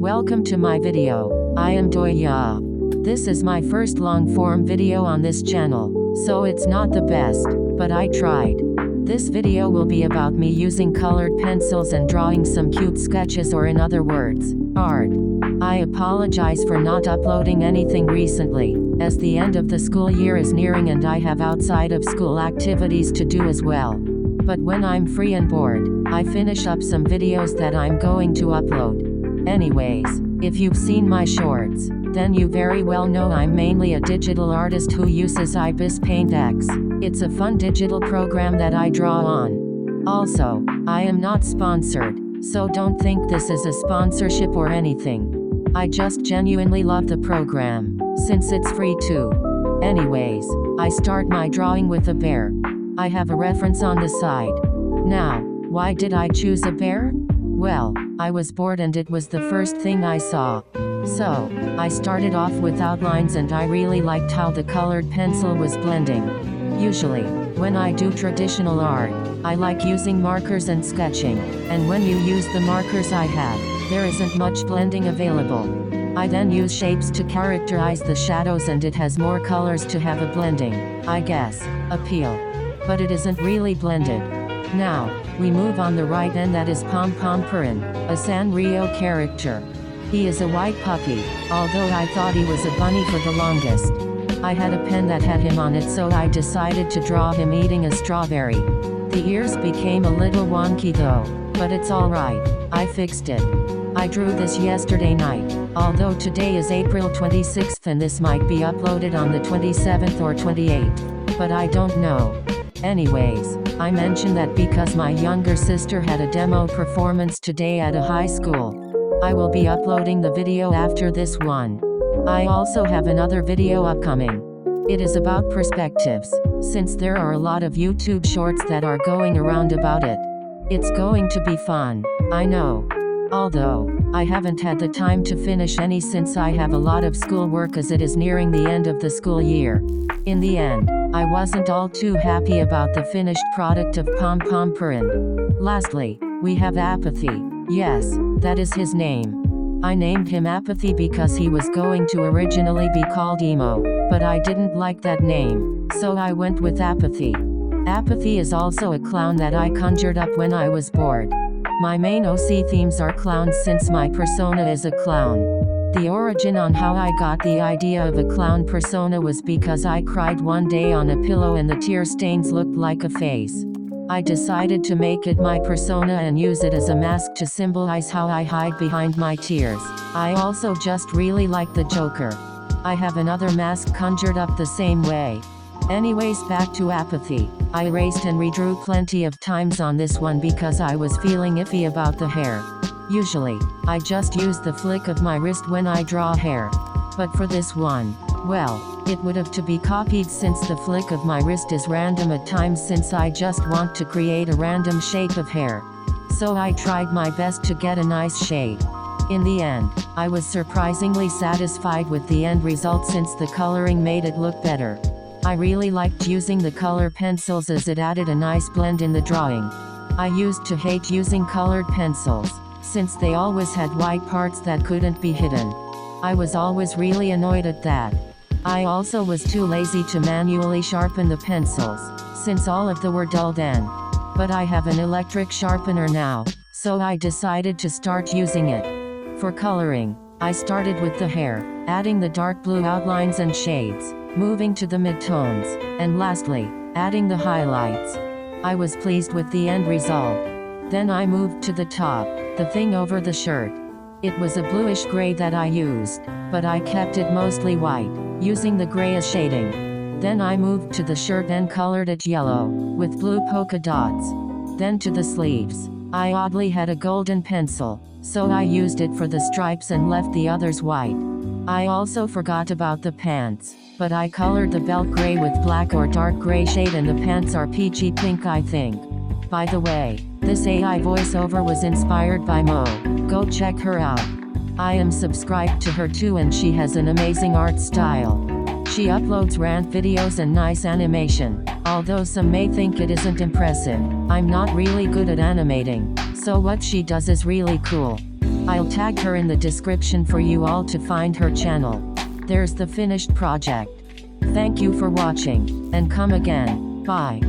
Welcome to my video. I am Doya. This is my first long-form video on this channel, so it's not the best, but I tried. This video will be about me using colored pencils and drawing some cute sketches, or in other words, art. I apologize for not uploading anything recently, as the end of the school year is nearing and I have outside of school activities to do as well. But when I'm free and bored, I finish up some videos that I'm going to upload. Anyways, if you've seen my shorts, then you very well know I'm mainly a digital artist who uses Ibis Paint X. It's a fun digital program that I draw on. Also, I am not sponsored, so don't think this is a sponsorship or anything. I just genuinely love the program, since it's free too. Anyways, I start my drawing with a bear. I have a reference on the side. Now, why did I choose a bear? Well, I was bored and it was the first thing I saw. So, I started off with outlines and I really liked how the colored pencil was blending. Usually, when I do traditional art, I like using markers and sketching, and when you use the markers I have, there isn't much blending available. I then use shapes to characterize the shadows and it has more colors to have a blending, I guess, appeal. But it isn't really blended. Now, we move on the right, and that is Pom Pom Purin, a Sanrio character. He is a white puppy, although I thought he was a bunny for the longest. I had a pen that had him on it, so I decided to draw him eating a strawberry. The ears became a little wonky though, but it's alright, I fixed it. I drew this yesterday night, although today is April 26th and this might be uploaded on the 27th or 28th, but I don't know. Anyways, I mentioned that because my younger sister had a demo performance today at a high school. I will be uploading the video after this one. I also have another video upcoming. It is about perspectives, since there are a lot of YouTube shorts that are going around about it. It's going to be fun, I know. Although, I haven't had the time to finish any since I have a lot of schoolwork as it is nearing the end of the school year. In the end, I wasn't all too happy about the finished product of Pom Pom Purin. Lastly, we have Apathy. Yes, that is his name. I named him Apathy because he was going to originally be called Emo, but I didn't like that name, so I went with Apathy. Apathy is also a clown that I conjured up when I was bored. My main OC themes are clowns since my persona is a clown. The origin on how I got the idea of a clown persona was because I cried one day on a pillow and the tear stains looked like a face. I decided to make it my persona and use it as a mask to symbolize how I hide behind my tears. I also just really like the Joker. I have another mask conjured up the same way. Anyways, back to Apathy. I erased and redrew plenty of times on this one because I was feeling iffy about the hair. Usually, I just use the flick of my wrist when I draw hair. But for this one, well, it would have to be copied since the flick of my wrist is random at times since I just want to create a random shape of hair. So I tried my best to get a nice shape. In the end, I was surprisingly satisfied with the end result since the coloring made it look better. I really liked using the color pencils as it added a nice blend in the drawing. I used to hate using colored pencils, since they always had white parts that couldn't be hidden. I was always really annoyed at that. I also was too lazy to manually sharpen the pencils, since all of them were dull then. But I have an electric sharpener now, so I decided to start using it. For coloring, I started with the hair, adding the dark blue outlines and shades, moving to the midtones, and lastly, adding the highlights. I was pleased with the end result. Then I moved to the top, the thing over the shirt. It was a bluish gray that I used, but I kept it mostly white, using the gray as shading. Then I moved to the shirt and colored it yellow, with blue polka dots. Then to the sleeves. I oddly had a golden pencil, so I used it for the stripes and left the others white. I also forgot about the pants, but I colored the belt gray with black or dark gray shade and the pants are peachy pink, I think. By the way, this AI voiceover was inspired by Mo. Go check her out. I am subscribed to her too and she has an amazing art style. She uploads rant videos and nice animation. Although some may think it isn't impressive, I'm not really good at animating, so what she does is really cool. I'll tag her in the description for you all to find her channel. There's the finished project. Thank you for watching, and come again. Bye.